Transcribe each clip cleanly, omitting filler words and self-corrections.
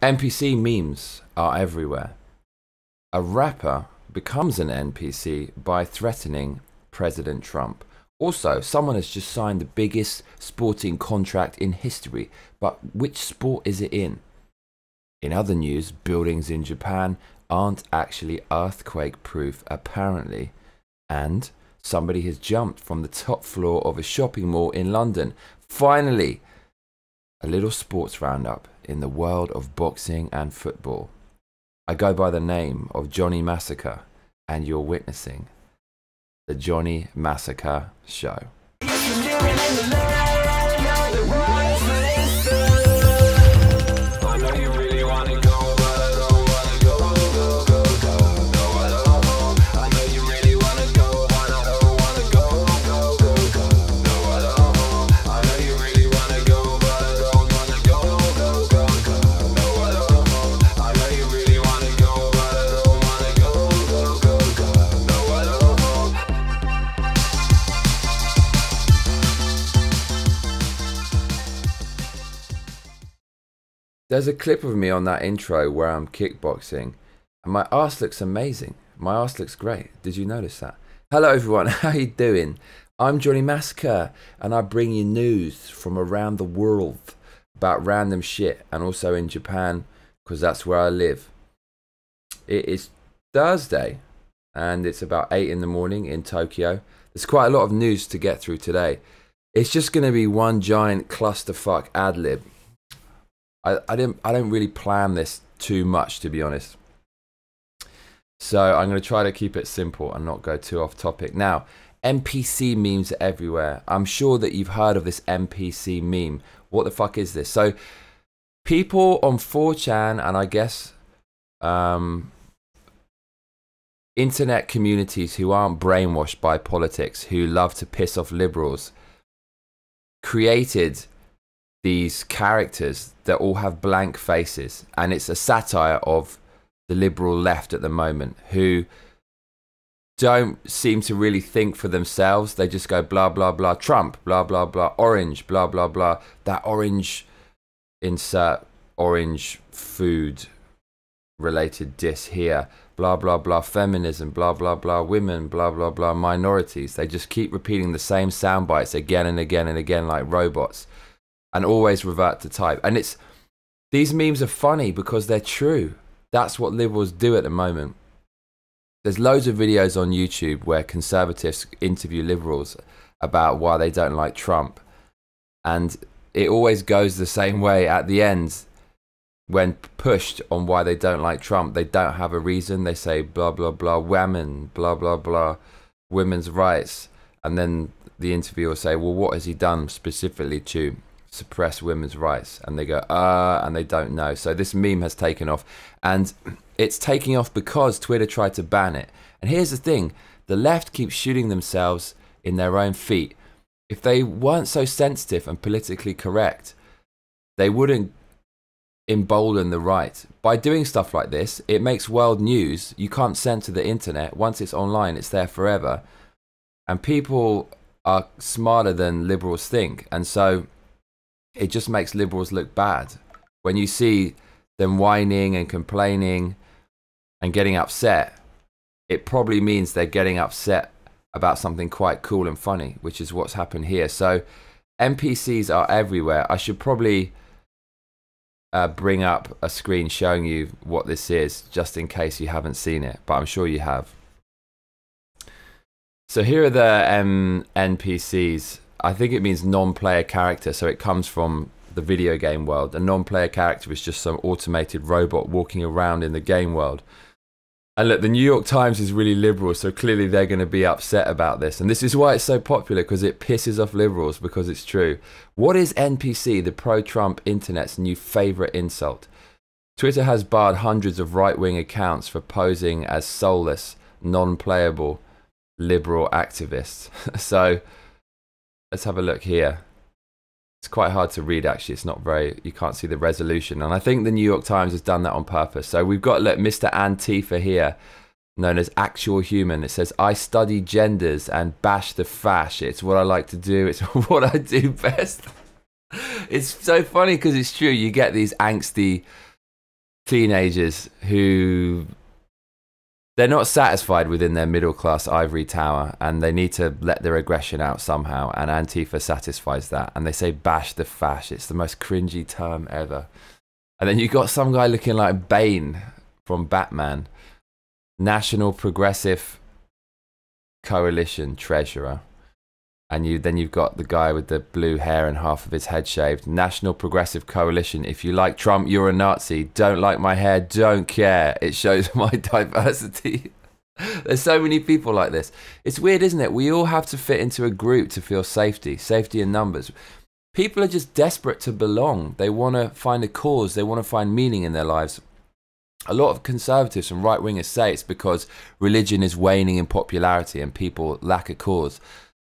NPC memes are everywhere. A rapper becomes an NPC by threatening President Trump. Also, someone has just signed the biggest sporting contract in history, but which sport is it in? In other news, buildings in Japan aren't actually earthquake-proof, apparently, and somebody has jumped from the top floor of a shopping mall in London. Finally, a little sports roundup in the world of boxing and football. I go by the name of Johnny Massacre, and you're witnessing the Johnny Massacre Show. There's a clip of me on that intro where I'm kickboxing and my arse looks amazing. My arse looks great. Did you notice that? Hello everyone, how you doing? I'm Johnny Massacre and I bring you news from around the world about random shit, and also in Japan because that's where I live. It is Thursday and it's about 8 in the morning in Tokyo. There's quite a lot of news to get through today. It's just going to be one giant clusterfuck ad lib. I don't really plan this too much, to be honest. So I'm going to try to keep it simple and not go too off topic. Now, NPC memes are everywhere. I'm sure that you've heard of this NPC meme. What the fuck is this? So people on 4chan and I guess internet communities who aren't brainwashed by politics, who love to piss off liberals, created these characters that all have blank faces, and it's a satire of the liberal left at the moment, who don't seem to really think for themselves. They just go blah blah blah Trump, blah blah blah orange, blah blah blah that orange, insert orange food related diss here, blah blah blah feminism, blah blah blah women, blah blah blah minorities. They just keep repeating the same sound bites again and again and again like robots, and always revert to type. And it's, these memes are funny because they're true. That's what liberals do at the moment. There's loads of videos on YouTube where conservatives interview liberals about why they don't like Trump. And it always goes the same way at the end. When pushed on why they don't like Trump, they don't have a reason. They say blah, blah, blah, women, blah, blah, blah, women's rights. And then the interviewer will say, well, what has he done specifically to suppress women's rights? And they go and they don't know. So this meme has taken off, and it's taking off because Twitter tried to ban it. And here's the thing, the left keeps shooting themselves in their own feet. If they weren't so sensitive and politically correct, they wouldn't embolden the right. By doing stuff like this, it makes world news. You can't censor the internet. Once it's online, it's there forever, and people are smarter than liberals think. And so it just makes liberals look bad. When you see them whining and complaining and getting upset, it probably means they're getting upset about something quite cool and funny, which is what's happened here. So NPCs are everywhere. I should probably bring up a screen showing you what this is, just in case you haven't seen it, but I'm sure you have. So here are the NPCs. I think it means non-player character, so it comes from the video game world. A non-player character is just some automated robot walking around in the game world. And look, the New York Times is really liberal, so clearly they're going to be upset about this. And this is why it's so popular, because it pisses off liberals, because it's true. What is NPC, the pro-Trump internet's new favourite insult? Twitter has barred hundreds of right-wing accounts for posing as soulless, non-playable liberal activists. So let's have a look here. It's quite hard to read, actually. It's not very, you can't see the resolution. And I think the New York Times has done that on purpose. So we've got, look, Mr. Antifa here, known as Actual Human. It says, I study genders and bash the fash. It's what I like to do. It's what I do best. It's so funny because it's true. You get these angsty teenagers who they're not satisfied within their middle class ivory tower, and they need to let their aggression out somehow, and Antifa satisfies that, and they say bash the fash. It's the most cringy term ever. And then you got some guy looking like Bane from Batman, National Progressive Coalition treasurer. And then you've got the guy with the blue hair and half of his head shaved. National Progressive Coalition. If you like Trump, you're a Nazi. Don't like my hair, don't care. It shows my diversity. There's so many people like this. It's weird, isn't it? We all have to fit into a group to feel safety. Safety in numbers. People are just desperate to belong. They want to find a cause. They want to find meaning in their lives. A lot of conservatives and right-wingers say it's because religion is waning in popularity and people lack a cause.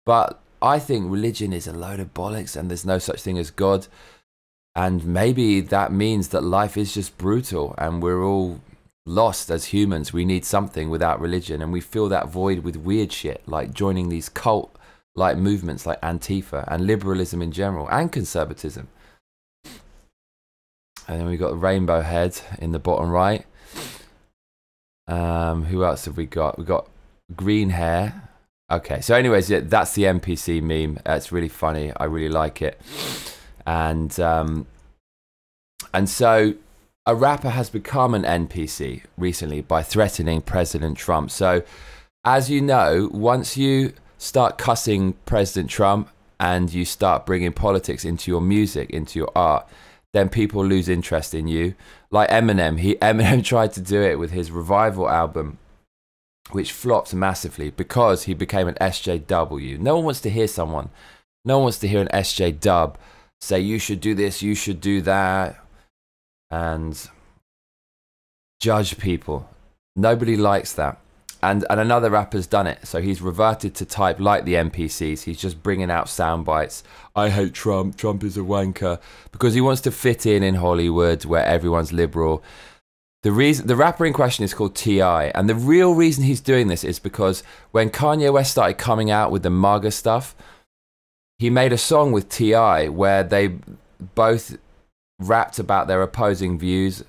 But I think religion is a load of bollocks and there's no such thing as God. And maybe that means that life is just brutal and we're all lost as humans. We need something without religion, and we fill that void with weird shit like joining these cult-like movements like Antifa and liberalism in general and conservatism. And then we've got the rainbow head in the bottom right. Who else have we got? We've got green hair. Okay, so anyways, yeah, that's the NPC meme. It's really funny. I really like it. And so a rapper has become an NPC recently by threatening President Trump. So as you know, once you start cussing President Trump and you start bringing politics into your music, into your art, then people lose interest in you. Like Eminem, Eminem tried to do it with his Revival album, which flopped massively because he became an SJW. No one wants to hear someone. No one wants to hear an SJW say, you should do this, you should do that, and judge people. Nobody likes that. And another rapper's done it. So he's reverted to type like the NPCs. He's just bringing out sound bites. I hate Trump. Trump is a wanker. Because he wants to fit in Hollywood where everyone's liberal. The rapper in question is called T.I. And the real reason he's doing this is because when Kanye West started coming out with the MAGA stuff, he made a song with T.I. where they both rapped about their opposing views.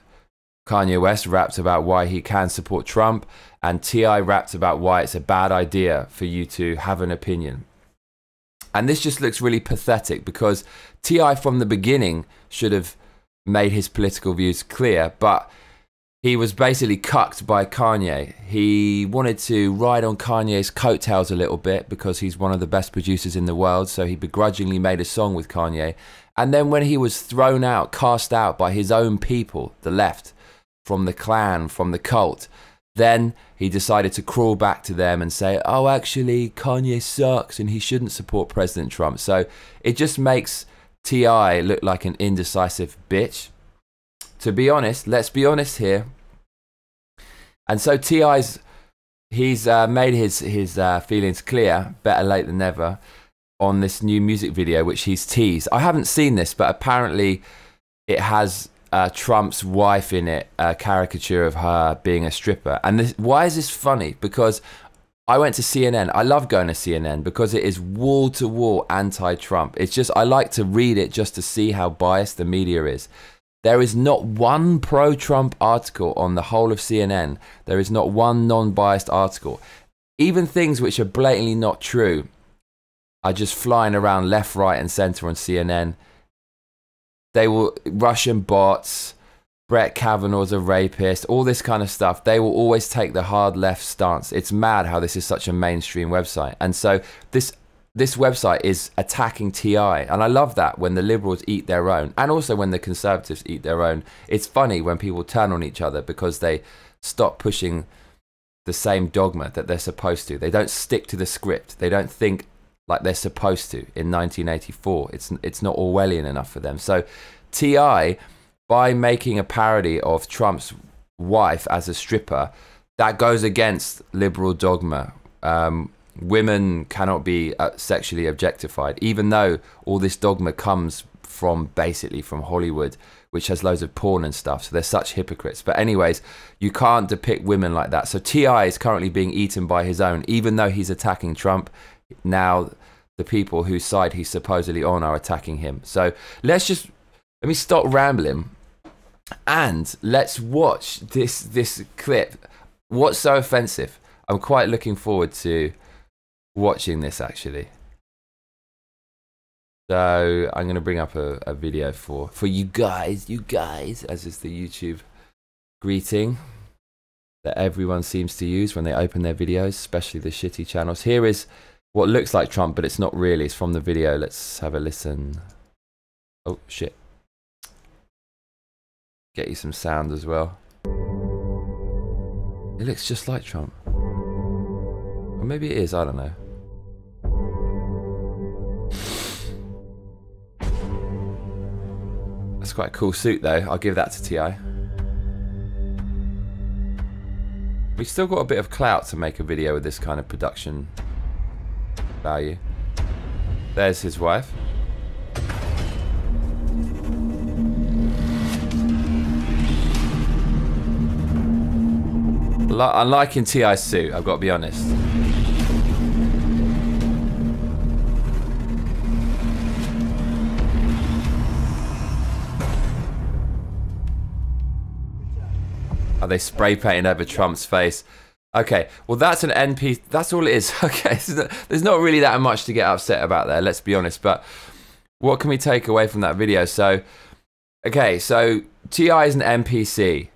Kanye West rapped about why he can support Trump, and T.I. rapped about why it's a bad idea for you to have an opinion. And this just looks really pathetic because T.I. from the beginning should have made his political views clear, but he was basically cucked by Kanye. He wanted to ride on Kanye's coattails a little bit because he's one of the best producers in the world, so he begrudgingly made a song with Kanye. And then when he was thrown out, cast out by his own people, the left, from the clan, from the cult, then he decided to crawl back to them and say, oh, actually, Kanye sucks and he shouldn't support President Trump. So it just makes T.I. look like an indecisive bitch. To be honest, let's be honest here. And so he's made his feelings clear, better late than never, on this new music video, which he's teased. I haven't seen this, but apparently it has Trump's wife in it, a caricature of her being a stripper. And why is this funny? Because I went to CNN. I love going to CNN because it is wall-to-wall anti-Trump. It's just, I like to read it just to see how biased the media is. There is not one pro-Trump article on the whole of CNN. There is not one non-biased article. Even things which are blatantly not true are just flying around left, right, and center on CNN. They will, Russian bots, Brett Kavanaugh's a rapist, all this kind of stuff. They will always take the hard left stance. It's mad how this is such a mainstream website. And so this website is attacking T.I. And I love that when the liberals eat their own, and also when the conservatives eat their own. It's funny when people turn on each other because they stop pushing the same dogma that they're supposed to. They don't stick to the script. They don't think like they're supposed to in 1984. It's not Orwellian enough for them. So T.I., by making a parody of Trump's wife as a stripper, that goes against liberal dogma. Women cannot be sexually objectified, even though all this dogma comes from basically from Hollywood, which has loads of porn and stuff. So they're such hypocrites. But anyways, you can't depict women like that. So T.I. is currently being eaten by his own, even though he's attacking Trump. Now the people whose side he's supposedly on are attacking him. So let me stop rambling And let's watch this clip. What's so offensive? I'm quite looking forward to watching this, actually. So I'm going to bring up a video for you guys, as is the YouTube greeting that everyone seems to use when they open their videos, especially the shitty channels. Here is what looks like Trump, but it's not really. It's from the video. Let's have a listen. Oh, shit. Get you some sound as well. It looks just like Trump. Or maybe it is, I don't know. That's quite a cool suit though, I'll give that to T.I. We've still got a bit of clout to make a video with this kind of production value. There's his wife. I'm liking T.I.'s suit, I've got to be honest. Are they spray painting over Trump's face? Okay, well that's an NPC, that's all it is. Okay, there's not really that much to get upset about there, let's be honest. But what can we take away from that video? So, okay, so T.I. is an NPC.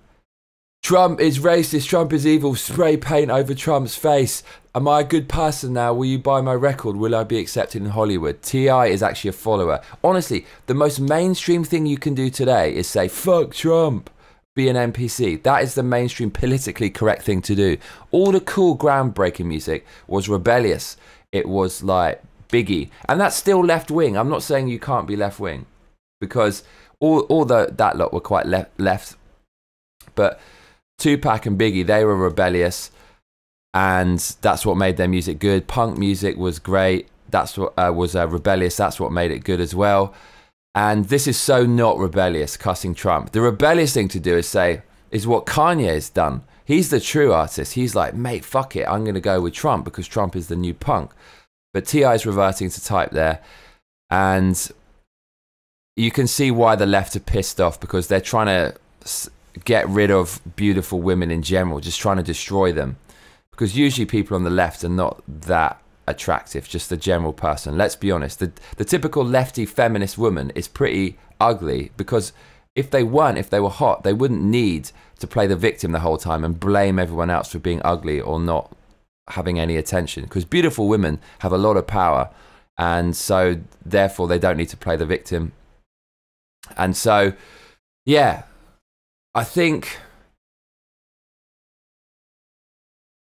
Trump is racist, Trump is evil, spray paint over Trump's face. Am I a good person now? Will you buy my record? Will I be accepted in Hollywood? T.I. is actually a follower. Honestly, the most mainstream thing you can do today is say, fuck Trump. Be an NPC. That is the mainstream politically correct thing to do. All the cool groundbreaking music was rebellious. It was like Biggie, and that's still left wing. I'm not saying you can't be left wing, because all that lot were quite left, but Tupac and Biggie, they were rebellious, and that's what made their music good. Punk music was great. That's what was rebellious. That's what made it good as well. And this is so not rebellious, cussing Trump. The rebellious thing to do is what Kanye has done. He's the true artist. He's like, mate, fuck it. I'm going to go with Trump because Trump is the new punk. But T.I. is reverting to type there. And you can see why the left are pissed off, because they're trying to get rid of beautiful women in general, just trying to destroy them. Because usually people on the left are not that attractive, just the general person. Let's be honest, the typical lefty feminist woman is pretty ugly, because if they were hot, they wouldn't need to play the victim the whole time and blame everyone else for being ugly or not having any attention, because beautiful women have a lot of power, and so therefore they don't need to play the victim. And so yeah, I think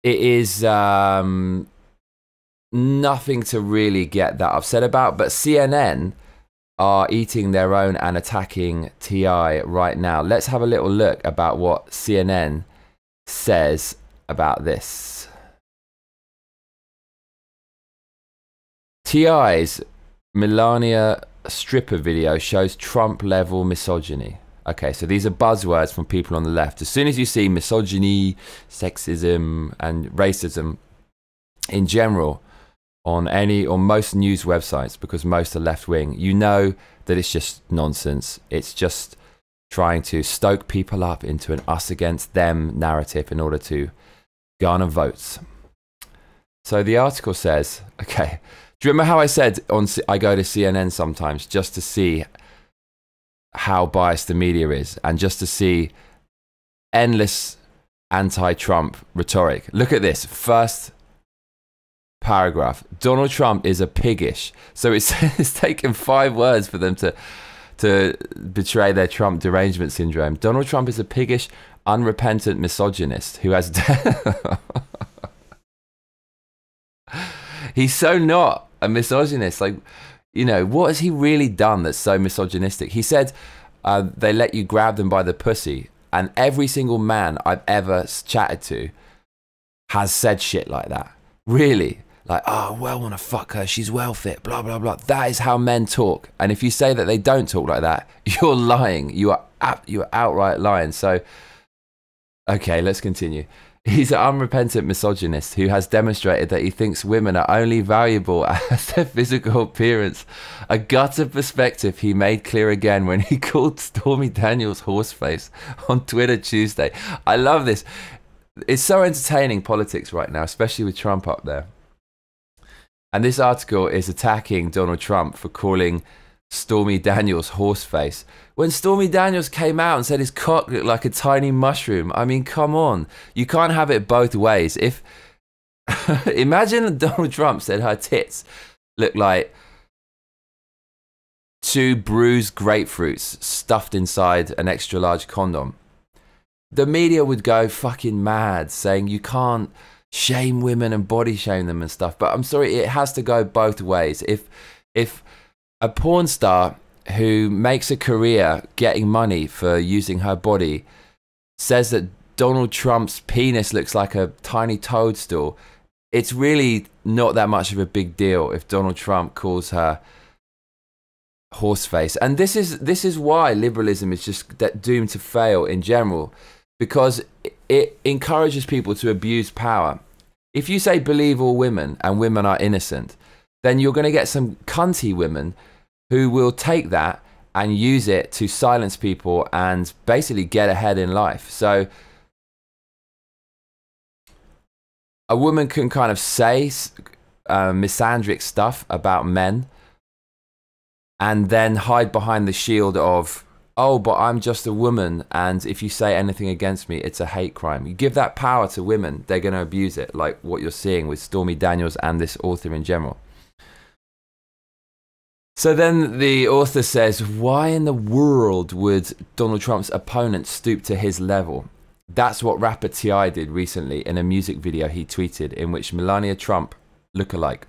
it is nothing to really get that upset about, but CNN are eating their own and attacking T.I. right now. Let's have a little look about what CNN says about this. T.I.'s Melania stripper video shows Trump-level misogyny. Okay, so these are buzzwords from people on the left. As soon as you see misogyny, sexism, and racism in general on any or most news websites, because most are left-wing, you know that it's just nonsense. It's just trying to stoke people up into an us against them narrative in order to garner votes. So the article says, okay, do you remember how I said I go to CNN sometimes just to see how biased the media is, and just to see endless anti-Trump rhetoric? Look at this first paragraph. Donald Trump is a piggish. So it's taken 5 words for them to betray their Trump derangement syndrome. Donald Trump is a piggish, unrepentant misogynist who has he's so not a misogynist. Like, you know, what has he really done that's so misogynistic? He said they let you grab them by the pussy, and every single man I've ever chatted to has said shit like that. Really? Like, oh, well, I want to fuck her, she's well fit, blah, blah, blah. That is how men talk. And if you say that they don't talk like that, you're lying. You're outright lying. So, okay, let's continue. He's an unrepentant misogynist who has demonstrated that he thinks women are only valuable as their physical appearance. A gutter perspective he made clear again when he called Stormy Daniels horseface on Twitter Tuesday. I love this. It's so entertaining, politics right now, especially with Trump up there. And this article is attacking Donald Trump for calling Stormy Daniels horseface. When Stormy Daniels came out and said his cock looked like a tiny mushroom, I mean, come on. You can't have it both ways. If imagine Donald Trump said her tits look like two bruised grapefruits stuffed inside an extra large condom. The media would go fucking mad saying you can't shame women and body shame them and stuff. But I'm sorry, it has to go both ways. If a porn star who makes a career getting money for using her body says that Donald Trump's penis looks like a tiny toadstool, it's really not that much of a big deal if Donald Trump calls her horseface. And this is why liberalism is just doomed to fail in general, because it encourages people to abuse power. If you say believe all women and women are innocent, then you're going to get some cunty women who will take that and use it to silence people and basically get ahead in life. So a woman can kind of say misandric stuff about men and then hide behind the shield of, oh, but I'm just a woman, and if you say anything against me, it's a hate crime. You give that power to women, they're going to abuse it, like what you're seeing with Stormy Daniels and this author in general. So then the author says, why in the world would Donald Trump's opponent stoop to his level? That's what rapper T.I. did recently in a music video he tweeted, in which Melania Trump, lookalike,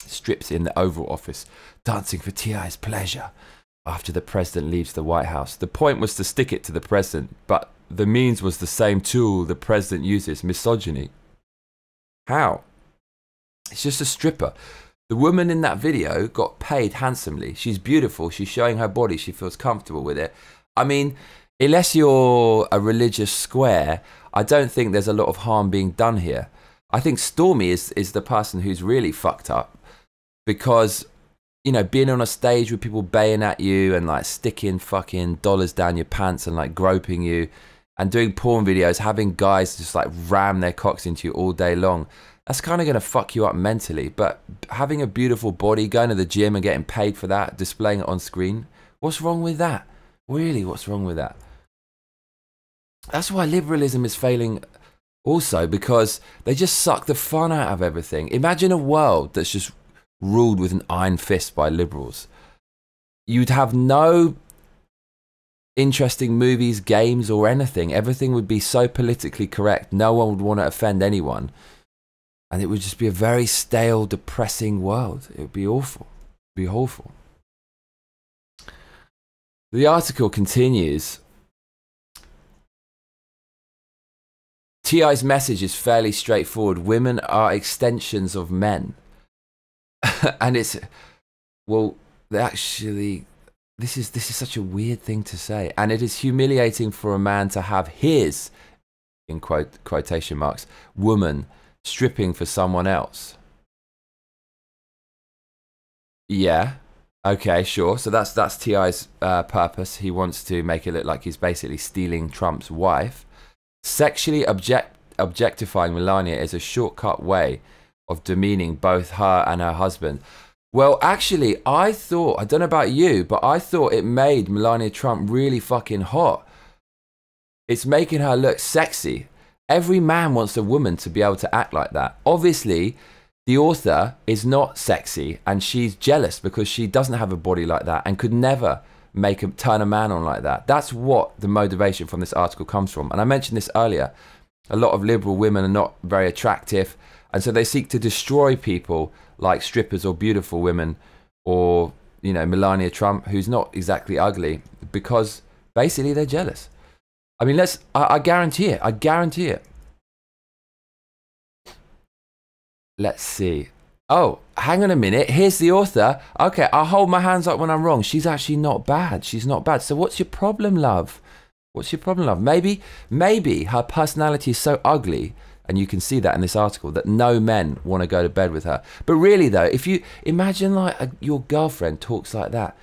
strips in the Oval Office, dancing for T.I.'s pleasure after the president leaves the White House. The point was to stick it to the president, but the means was the same tool the president uses, misogyny. How? It's just a stripper. The woman in that video got paid handsomely. She's beautiful. She's showing her body. She feels comfortable with it. I mean, unless you're a religious square, I don't think there's a lot of harm being done here. I think Stormy is the person who's really fucked up, because, you know, being on a stage with people baying at you and like sticking fucking dollars down your pants and like groping you and doing porn videos, having guys just like ram their cocks into you all day long, that's kind of going to fuck you up mentally. But having a beautiful body, going to the gym and getting paid for that, displaying it on screen, what's wrong with that? Really, what's wrong with that? That's why liberalism is failing also, because they just suck the fun out of everything. Imagine a world that's just ruled with an iron fist by liberals. You'd have no interesting movies, games, or anything. Everything would be so politically correct. No one would want to offend anyone. And it would just be a very stale, depressing world. It would be awful. It would be awful. The article continues. T.I.'s message is fairly straightforward. Women are extensions of men. And it's, well, actually, this is such a weird thing to say. And it is humiliating for a man to have his, in quotation marks, woman stripping for someone else. Yeah. Okay, sure. So that's T.I.'s purpose. He wants to make it look like he's basically stealing Trump's wife. Sexually objectifying Melania is a shortcut way of demeaning both her and her husband. Well, actually, I don't know about you, but I thought it made Melania Trump really fucking hot. It's making her look sexy. Every man wants a woman to be able to act like that. Obviously, the author is not sexy and she's jealous because she doesn't have a body like that and could never turn a man on like that. That's what the motivation from this article comes from. And I mentioned this earlier. A lot of liberal women are not very attractive, and so they seek to destroy people like strippers or beautiful women, or, you know, Melania Trump, who's not exactly ugly, because basically they're jealous. I mean, I guarantee it. I guarantee it. Let's see. Oh, hang on a minute. Here's the author. Okay, I'll hold my hands up when I'm wrong. She's actually not bad. She's not bad. So what's your problem, love? What's your problem, love? Maybe her personality is so ugly, and you can see that in this article, that no men want to go to bed with her. But really though, if you imagine like your girlfriend talks like that,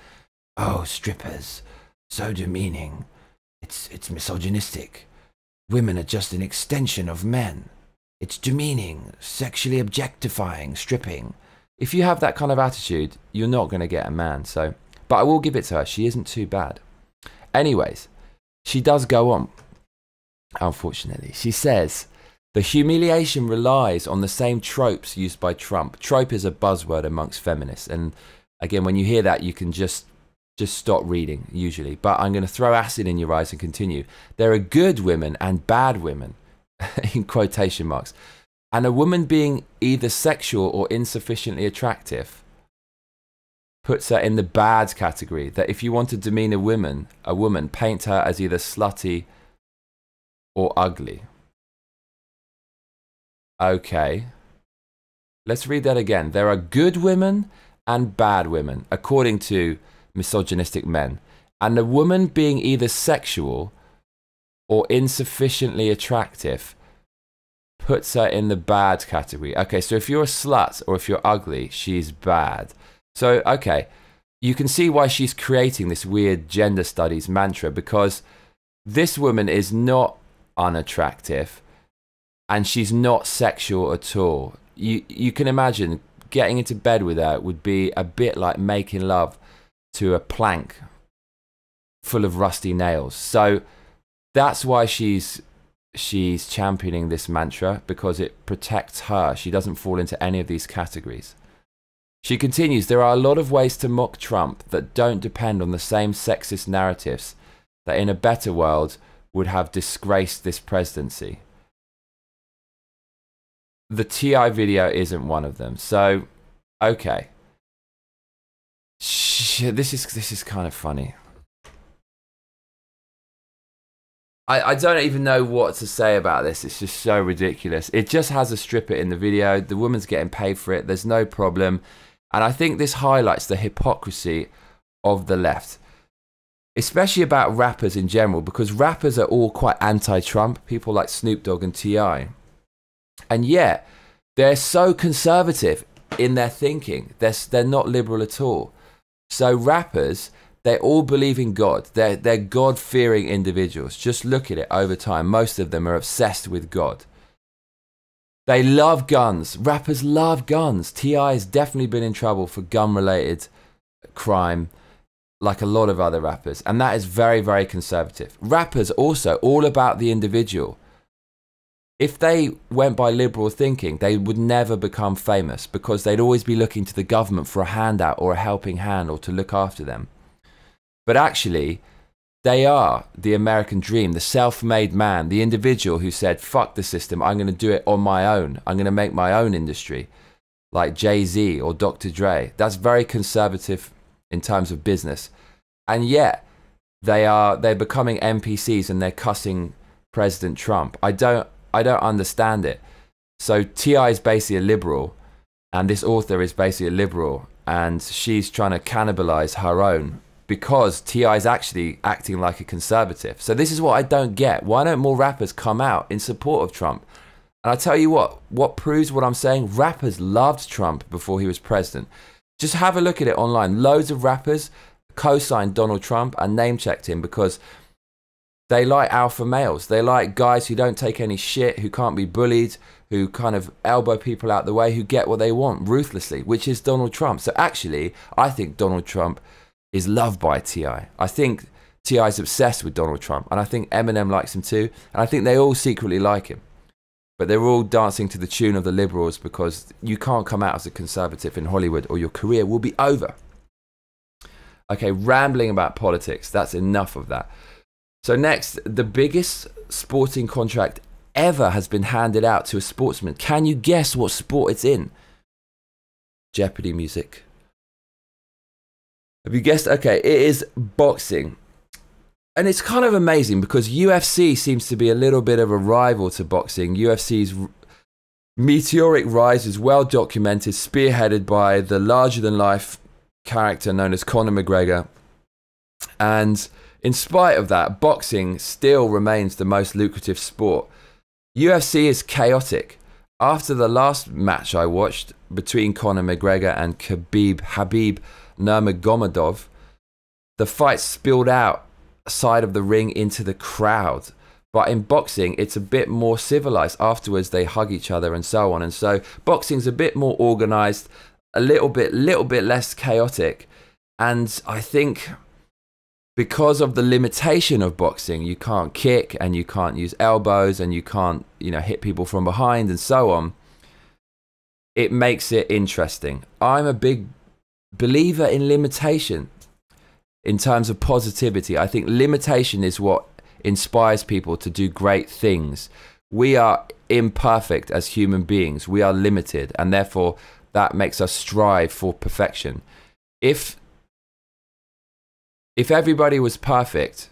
oh, strippers, so demeaning, it's misogynistic. Women are just an extension of men. It's demeaning, sexually objectifying, stripping. If you have that kind of attitude, you're not going to get a man. So, but I will give it to her. She isn't too bad. Anyways, she does go on. Unfortunately, she says, the humiliation relies on the same tropes used by Trump. Trope is a buzzword amongst feminists. And again, when you hear that, you can just stop reading, usually. But I'm going to throw acid in your eyes and continue. There are good women and bad women, in quotation marks. And a woman being either sexual or insufficiently attractive puts her in the bad category. That if you want to demean a woman, paint her as either slutty or ugly. Okay. Let's read that again. There are good women and bad women, according to misogynistic men. And a woman being either sexual or insufficiently attractive puts her in the bad category. Okay, so if you're a slut or if you're ugly, she's bad. So, okay, you can see why she's creating this weird gender studies mantra, because this woman is not unattractive and she's not sexual at all. You can imagine getting into bed with her would be a bit like making love to a plank full of rusty nails. So that's why she's championing this mantra, because it protects her. She doesn't fall into any of these categories. She continues, there are a lot of ways to mock Trump that don't depend on the same sexist narratives that in a better world would have disgraced this presidency. The TI video isn't one of them. So, okay. This is kind of funny. I don't even know what to say about this. It's just so ridiculous. It just has a stripper in the video. The woman's getting paid for it. There's no problem. And I think this highlights the hypocrisy of the left, especially about rappers in general, because rappers are all quite anti-Trump, people like Snoop Dogg and T.I. And yet, they're so conservative in their thinking. They're not liberal at all. So rappers, they all believe in God. They're God-fearing individuals. Just look at it over time. Most of them are obsessed with God. They love guns. Rappers love guns. T.I. has definitely been in trouble for gun-related crime, like a lot of other rappers. And that is very, very conservative. Rappers also all about the individual. If they went by liberal thinking, they would never become famous, because they'd always be looking to the government for a handout or a helping hand or to look after them. But actually, they are the American dream, the self-made man, the individual who said, fuck the system, I'm going to do it on my own. I'm going to make my own industry, like Jay-Z or Dr. Dre. That's very conservative in terms of business. And yet, they're becoming NPCs and they're cussing President Trump. I don't understand it. So T.I. is basically a liberal, and this author is basically a liberal, and she's trying to cannibalize her own, because T.I. is actually acting like a conservative. So this is what I don't get. Why don't more rappers come out in support of Trump? And I tell you what proves what I'm saying? Rappers loved Trump before he was president. Just have a look at it online. Loads of rappers co-signed Donald Trump and name-checked him because they like alpha males. They like guys who don't take any shit, who can't be bullied, who kind of elbow people out the way, who get what they want ruthlessly, which is Donald Trump. So actually, I think Donald Trump is loved by T.I. I think T.I. is obsessed with Donald Trump, and I think Eminem likes him too, and I think they all secretly like him. But they're all dancing to the tune of the liberals, because you can't come out as a conservative in Hollywood or your career will be over. Okay, rambling about politics. That's enough of that. So next, the biggest sporting contract ever has been handed out to a sportsman. Can you guess what sport it's in? Jeopardy music. Have you guessed? Okay, it is boxing. And it's kind of amazing because UFC seems to be a little bit of a rival to boxing. UFC's meteoric rise is well documented, spearheaded by the larger-than-life character known as Conor McGregor. And In spite of that, boxing still remains the most lucrative sport. UFC is chaotic. After the last match I watched between Conor McGregor and Habib Nurmagomedov, the fight spilled outside of the ring into the crowd. But in boxing, it's a bit more civilized. Afterwards, they hug each other and so on. And so boxing's a bit more organized, a little bit less chaotic. And I think because of the limitation of boxing, you can't kick and you can't use elbows and you can't, hit people from behind and so on. It makes it interesting. I'm a big believer in limitation in terms of positivity. I think limitation is what inspires people to do great things. We are imperfect as human beings. We are limited, and therefore that makes us strive for perfection. If everybody was perfect,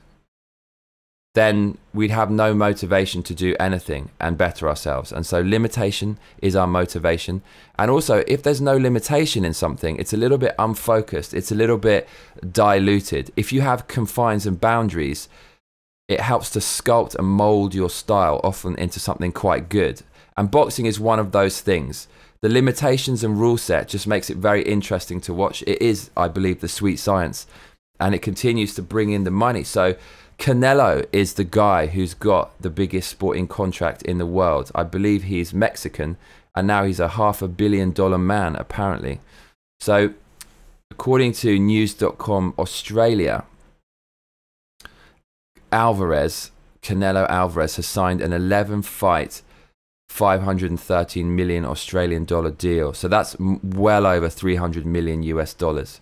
then we'd have no motivation to do anything and better ourselves. And so limitation is our motivation. And also, if there's no limitation in something, it's a little bit unfocused. It's a little bit diluted. If you have confines and boundaries, it helps to sculpt and mold your style often into something quite good. And boxing is one of those things. The limitations and rule set just makes it very interesting to watch. It is, I believe, the sweet science. And it continues to bring in the money. So Canelo is the guy who's got the biggest sporting contract in the world. I believe he's Mexican, and now he's a $500 million man, apparently. So according to news.com Australia, Canelo Alvarez has signed an 11-fight, 513 million Australian dollar deal. So that's well over 300 million US dollars.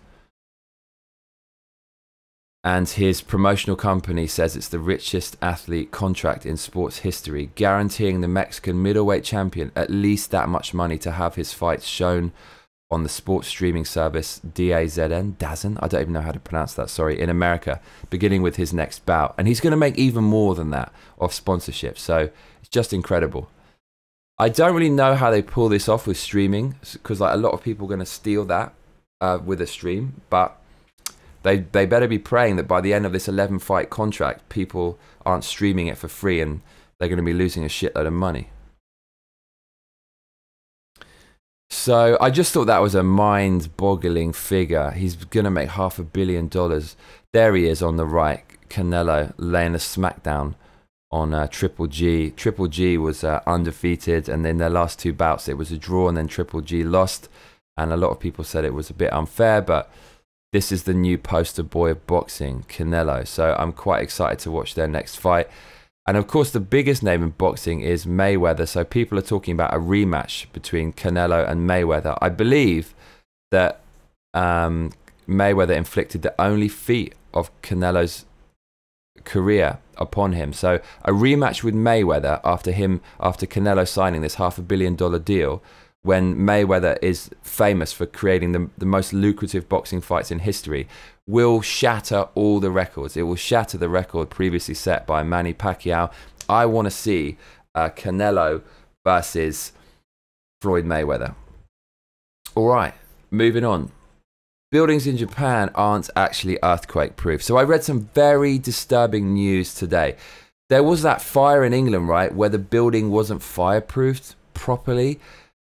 And his promotional company says it's the richest athlete contract in sports history, guaranteeing the Mexican middleweight champion at least that much money to have his fights shown on the sports streaming service DAZN, I don't even know how to pronounce that, sorry, in America, beginning with his next bout. And he's going to make even more than that off sponsorship. So it's just incredible. I don't really know how they pull this off with streaming, because a lot of people are going to steal that with a stream, but They better be praying that by the end of this 11-fight contract, people aren't streaming it for free and they're going to be losing a shitload of money. So I just thought that was a mind-boggling figure. He's going to make $500 million. There he is on the right, Canelo, laying a smackdown on Triple G. Triple G was undefeated, and in their last two bouts, it was a draw, and then Triple G lost. And a lot of people said it was a bit unfair, but this is the new poster boy of boxing, Canelo. So I'm quite excited to watch their next fight. And of course, the biggest name in boxing is Mayweather. So people are talking about a rematch between Canelo and Mayweather. I believe that Mayweather inflicted the only feat of Canelo's career upon him. So a rematch with Mayweather after Canelo signing this $500 million deal, when Mayweather is famous for creating the most lucrative boxing fights in history, will shatter all the records. It will shatter the record previously set by Manny Pacquiao. I want to see Canelo versus Floyd Mayweather. All right, moving on. Buildings in Japan aren't actually earthquake-proof. So I read some very disturbing news today. There was that fire in England, right, where the building wasn't fireproofed properly,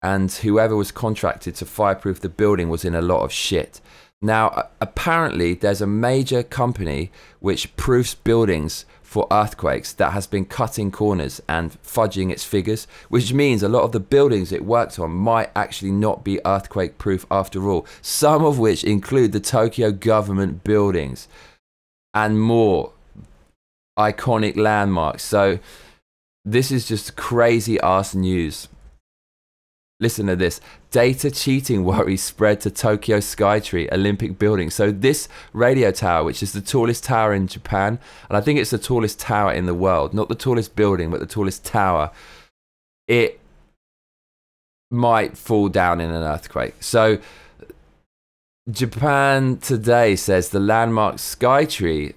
and whoever was contracted to fireproof the building was in a lot of shit. Now, apparently, there's a major company which proofs buildings for earthquakes that has been cutting corners and fudging its figures, which means a lot of the buildings it worked on might actually not be earthquake-proof after all, some of which include the Tokyo government buildings and more iconic landmarks. So this is just crazy-ass news. Listen to this. Data cheating worries spread to Tokyo Skytree Olympic building. So this radio tower, which is the tallest tower in Japan, and I think it's the tallest tower in the world, not the tallest building, but the tallest tower, it might fall down in an earthquake. So Japan Today says the landmark Skytree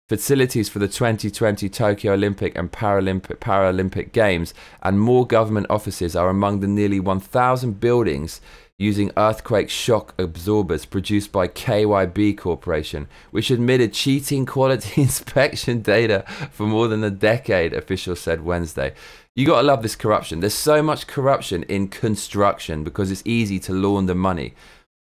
facilities for the 2020 Tokyo Olympic and Paralympic Games and more government offices are among the nearly 1,000 buildings using earthquake shock absorbers produced by KYB Corporation, which admitted cheating quality inspection data for more than a decade, officials said Wednesday. You got to love this corruption. There's so much corruption in construction because it's easy to launder money.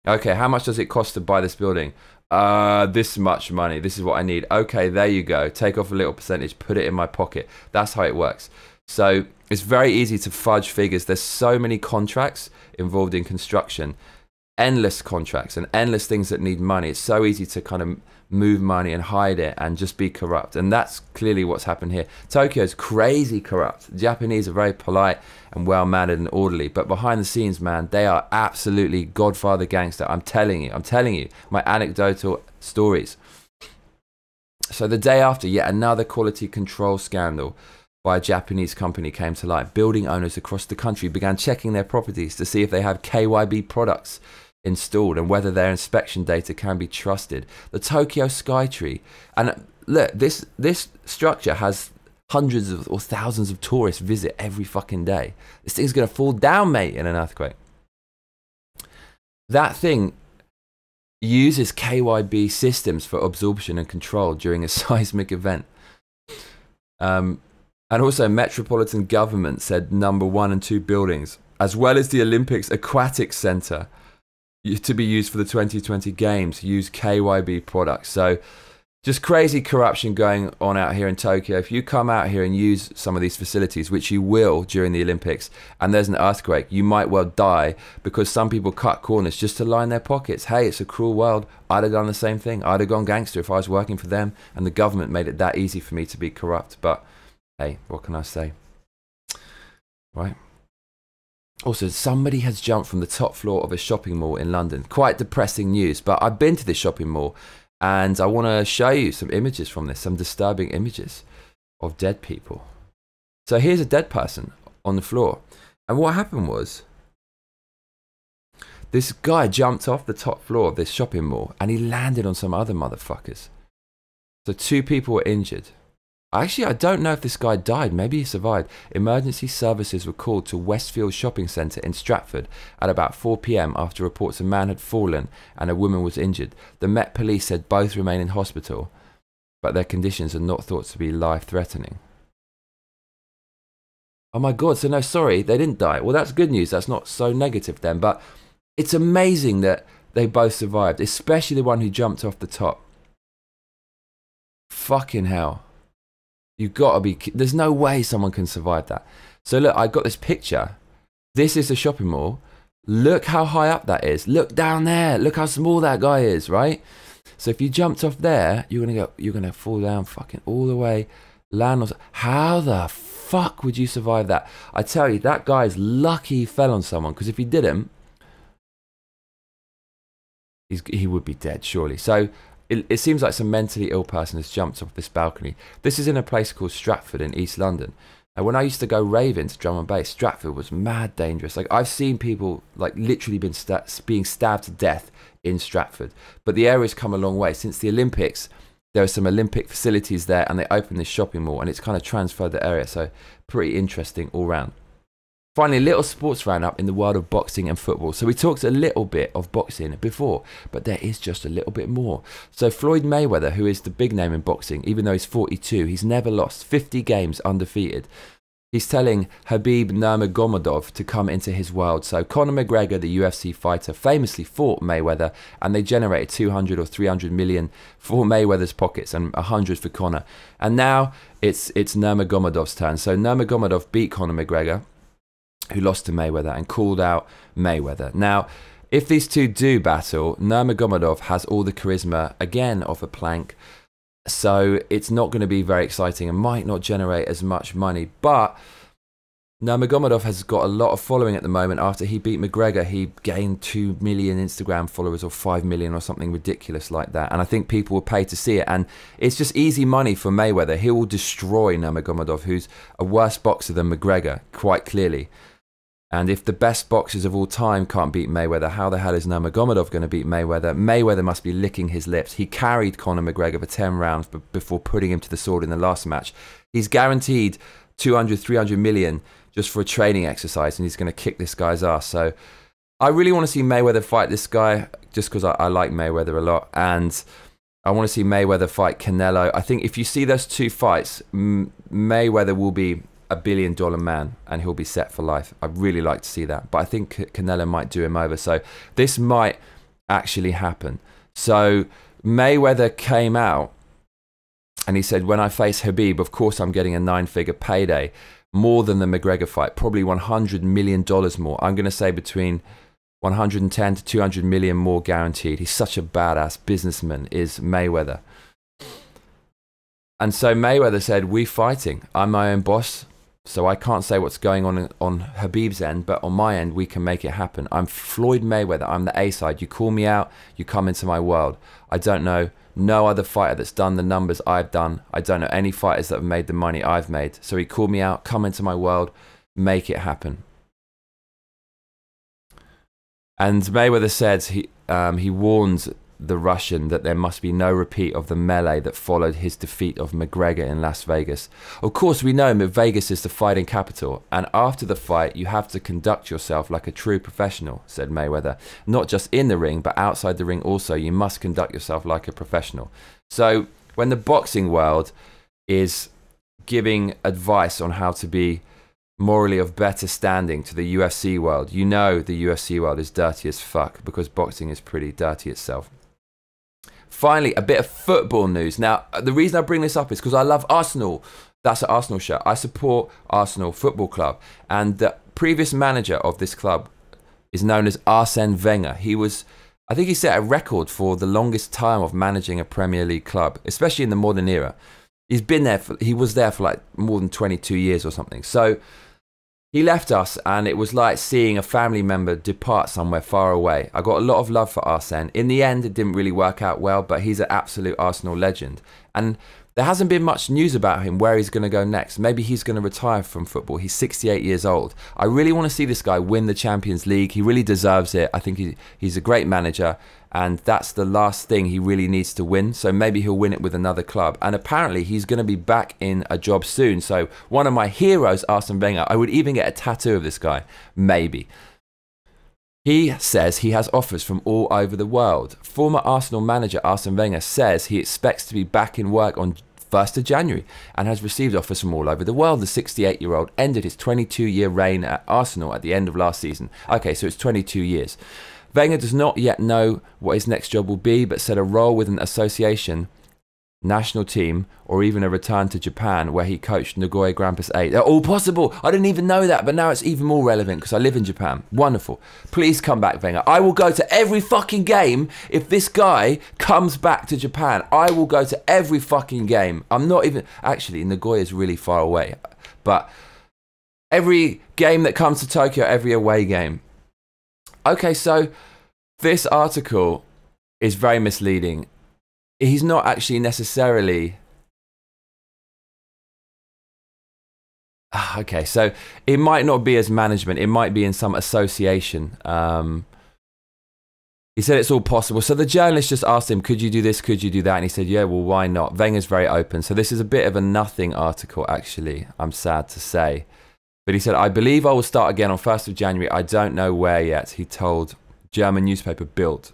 Okay, how much does it cost to buy this building? This much money. This is what I need. Okay, there you go. Take off a little percentage, put it in my pocket. That's how it works. So it's very easy to fudge figures. There's so many contracts involved in construction, endless contracts and endless things that need money. It's so easy to kind of move money and hide it and just be corrupt. And that's clearly what's happened here. Tokyo's crazy corrupt. The Japanese are very polite and well-mannered and orderly, but behind the scenes, man, they are absolutely Godfather gangster. I'm telling you, my anecdotal stories. So the day after, yet another quality control scandal by a Japanese company came to light. Building owners across the country began checking their properties to see if they have KYB products installed and whether their inspection data can be trusted. The Tokyo Skytree, and look, this structure has hundreds of or thousands of tourists visit every fucking day. This thing's gonna fall down, mate, in an earthquake. That thing uses KYB systems for absorption and control during a seismic event. And also, Metropolitan Government said number 1 and 2 buildings, as well as the Olympics Aquatic Center, to be used for the 2020 games, use KYB products. So just crazy corruption going on out here in Tokyo. If you come out here and use some of these facilities, which you will during the Olympics, and there's an earthquake, you might well die because some people cut corners just to line their pockets. Hey, it's a cruel world. I'd have done the same thing. I'd have gone gangster if I was working for them, and the government made it that easy for me to be corrupt. But hey, what can I say? Right? Also, somebody has jumped from the top floor of a shopping mall in London. Quite depressing news, but I've been to this shopping mall and I want to show you some images from this, some disturbing images of dead people. So here's a dead person on the floor. And what happened was, this guy jumped off the top floor of this shopping mall and he landed on some other motherfuckers. So 2 people were injured. Actually, I don't know if this guy died. Maybe he survived. Emergency services were called to Westfield Shopping Centre in Stratford at about 4 p.m. after reports a man had fallen and a woman was injured. The Met Police said both remain in hospital, but their conditions are not thought to be life-threatening. Oh my God, so no, sorry, they didn't die. Well, that's good news. That's not so negative then, but it's amazing that they both survived, especially the one who jumped off the top. Fucking hell. You've got to be... There's no way someone can survive that. So look, I got this picture. This is the shopping mall. Look how high up that is. Look down there. Look how small that guy is, right? So if you jumped off there, you're gonna fall down fucking all the way. Land on... How the fuck would you survive that? I tell you, that guy's lucky he fell on someone, because if he didn't, he would be dead, surely. So... It seems like some mentally ill person has jumped off this balcony. This is in a place called Stratford in East London. And when I used to go raving to drum and bass, Stratford was mad dangerous. Like, I've seen people like literally being stabbed to death in Stratford. But the area's come a long way. Since the Olympics, there are some Olympic facilities there and they opened this shopping mall and it's kind of transferred the area. So pretty interesting all round. Finally, a little sports roundup in the world of boxing and football. So we talked a little bit of boxing before, but there is just a little bit more. So Floyd Mayweather, who is the big name in boxing, even though he's 42, he's never lost, 50 games undefeated. He's telling Khabib Nurmagomedov to come into his world. So Conor McGregor, the UFC fighter, famously fought Mayweather, and they generated 200 or 300 million for Mayweather's pockets and 100 for Conor. And now it's Nurmagomedov's turn. So Nurmagomedov beat Conor McGregor, who lost to Mayweather, and called out Mayweather. Now, if these two do battle, Nurmagomedov has all the charisma, again, of a plank, so it's not going to be very exciting and might not generate as much money. But Nurmagomedov has got a lot of following at the moment. After he beat McGregor, he gained 2 million Instagram followers, or 5 million or something ridiculous like that. And I think people will pay to see it. And it's just easy money for Mayweather. He will destroy Nurmagomedov, who's a worse boxer than McGregor, quite clearly. And if the best boxers of all time can't beat Mayweather, how the hell is Nurmagomedov going to beat Mayweather? Mayweather must be licking his lips. He carried Conor McGregor for 10 rounds before putting him to the sword in the last match. He's guaranteed 200, 300 million just for a training exercise, and he's going to kick this guy's ass. So I really want to see Mayweather fight this guy just because I like Mayweather a lot. And I want to see Mayweather fight Canelo. I think if you see those two fights, Mayweather will be $1 billion man and he'll be set for life. I'd really like to see that. But I think Canelo might do him over. So this might actually happen. So Mayweather came out and he said, when I face Khabib, of course I'm getting a 9-figure payday. More than the McGregor fight, probably $100 million more. I'm going to say between 110 to 200 million more guaranteed. He's such a badass businessman, is Mayweather. And so Mayweather said, we fighting. I'm my own boss, so I can't say what's going on Khabib's end, but on my end, we can make it happen. I'm Floyd Mayweather. I'm the A-side. You call me out, you come into my world. I don't know no other fighter that's done the numbers I've done. I don't know any fighters that have made the money I've made. So he called me out, come into my world, make it happen. And Mayweather said he warned the Russian that there must be no repeat of the melee that followed his defeat of McGregor in Las Vegas. Of course, we know Vegas is the fighting capital, and after the fight, you have to conduct yourself like a true professional, said Mayweather. Not just in the ring, but outside the ring also, you must conduct yourself like a professional. So when the boxing world is giving advice on how to be morally of better standing to the UFC world, you know the UFC world is dirty as fuck because boxing is pretty dirty itself. Finally, a bit of football news. Now, the reason I bring this up is because I love Arsenal. That's an Arsenal shirt. I support Arsenal Football Club. And the previous manager of this club is known as Arsene Wenger. I think he set a record for the longest time of managing a Premier League club, especially in the modern era. He was there for like more than 22 years or something. So he left us, and it was like seeing a family member depart somewhere far away. I got a lot of love for Arsene. In the end, it didn't really work out well, but he's an absolute Arsenal legend. And there hasn't been much news about him, where he's going to go next. Maybe he's going to retire from football. He's 68 years old. I really want to see this guy win the Champions League. He really deserves it. I think he's a great manager, and that's the last thing he really needs to win. So maybe he'll win it with another club. And apparently he's going to be back in a job soon. So one of my heroes, Arsene Wenger, I would even get a tattoo of this guy. Maybe. He says he has offers from all over the world. Former Arsenal manager Arsene Wenger says he expects to be back in work on 1st of January and has received offers from all over the world. The 68-year-old ended his 22-year reign at Arsenal at the end of last season. Okay, so it's 22 years. Wenger does not yet know what his next job will be, but said a role with an association, national team, or even a return to Japan where he coached Nagoya Grampus 8. They're all possible. I didn't even know that, but now it's even more relevant because I live in Japan. Wonderful. Please come back, Wenger. I will go to every fucking game if this guy comes back to Japan. I will go to every fucking game. I'm not even... Actually, Nagoya is really far away. But every game that comes to Tokyo, every away game. Okay, so this article is very misleading. He's not actually necessarily... Okay, so it might not be as management. It might be in some association. He said it's all possible. So the journalist just asked him, could you do this? Could you do that? And he said, yeah, well, why not? Wenger's very open. So this is a bit of a nothing article, actually. I'm sad to say. But he said, I believe I will start again on 1st of January. I don't know where yet, he told German newspaper Bild.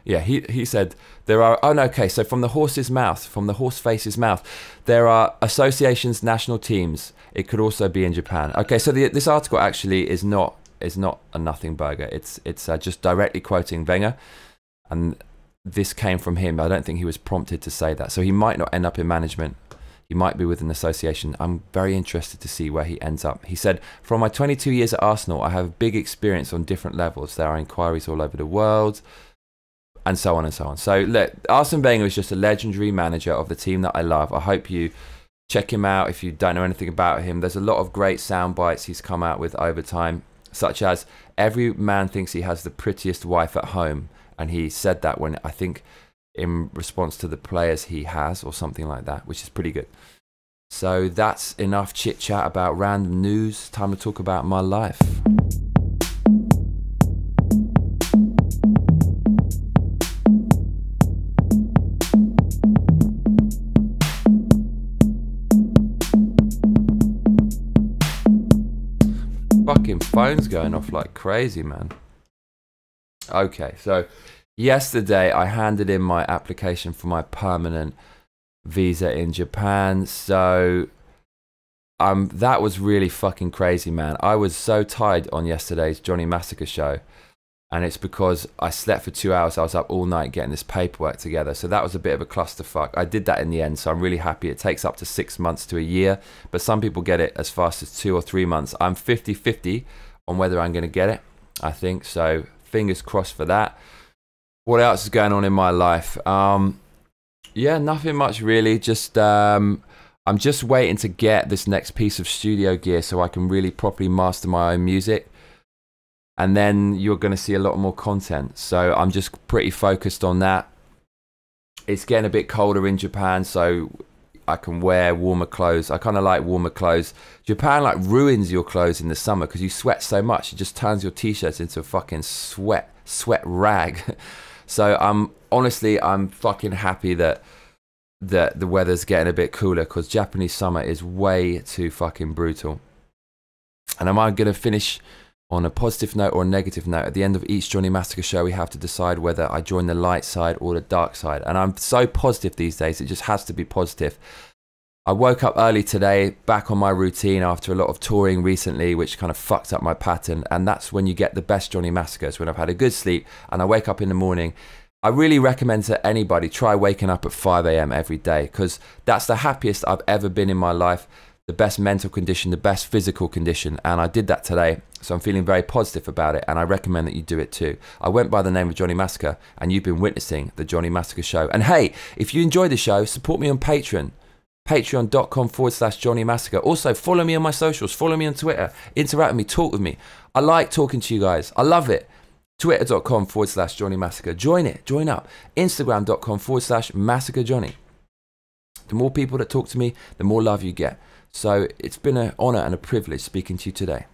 Yeah, he said there are... Oh, no, okay, so from the horse's mouth, from the horse face's mouth, there are associations, national teams. It could also be in Japan. Okay, so this article actually is not a nothing burger. It's just directly quoting Wenger, and this came from him. I don't think he was prompted to say that. So he might not end up in management. He might be with an association. I'm very interested to see where he ends up. He said, from my 22 years at Arsenal, I have big experience on different levels. There are inquiries all over the world, and so on and so on. So look, Arsene Wenger is just a legendary manager of the team that I love. I hope you check him out if you don't know anything about him. There's a lot of great sound bites he's come out with over time, such as, every man thinks he has the prettiest wife at home. And he said that when, I think, in response to the players he has, or something like that, which is pretty good. So that's enough chit chat about random news. Time to talk about my life. fucking phone's going off like crazy, man. Okay, so yesterday I handed in my application for my permanent visa in Japan. So that was really fucking crazy, man. I was so tired on yesterday's Johnny Massacre show, and it's because I slept for 2 hours. I was up all night getting this paperwork together, so that was a bit of a clusterfuck. I did that in the end, so I'm really happy. It takes up to 6 months to a year, but some people get it as fast as 2 or 3 months. I'm 50-50 on whether I'm going to get it, I think, so fingers crossed for that. What else is going on in my life? Yeah, nothing much really. Just I'm just waiting to get this next piece of studio gear so I can really properly master my own music. And then you're going to see a lot more content. So I'm just pretty focused on that. It's getting a bit colder in Japan, so I can wear warmer clothes. I kind of like warmer clothes. Japan like ruins your clothes in the summer because you sweat so much. It just turns your t-shirts into a fucking sweat rag. So honestly, I'm fucking happy that the weather's getting a bit cooler, because Japanese summer is way too fucking brutal. And am I going to finish on a positive note or a negative note? At the end of each Johnny Massacre show, we have to decide whether I join the light side or the dark side. And I'm so positive these days, it just has to be positive. I woke up early today, back on my routine after a lot of touring recently, which kind of fucked up my pattern. And that's when you get the best Johnny Massacres, when I've had a good sleep and I wake up in the morning. I really recommend to anybody, try waking up at 5 AM every day, because that's the happiest I've ever been in my life. The best mental condition, the best physical condition. And I did that today. So I'm feeling very positive about it. And I recommend that you do it too. I went by the name of Johnny Massacre, and you've been witnessing the Johnny Massacre show. And hey, if you enjoy the show, support me on Patreon. Patreon.com/Johnny Massacre. Also, follow me on my socials. Follow me on Twitter. Interact with me. Talk with me. I like talking to you guys. I love it. Twitter.com/Johnny Massacre. Join it. Join up. Instagram.com/Massacre Johnny. The more people that talk to me, the more love you get. So it's been an honor and a privilege speaking to you today.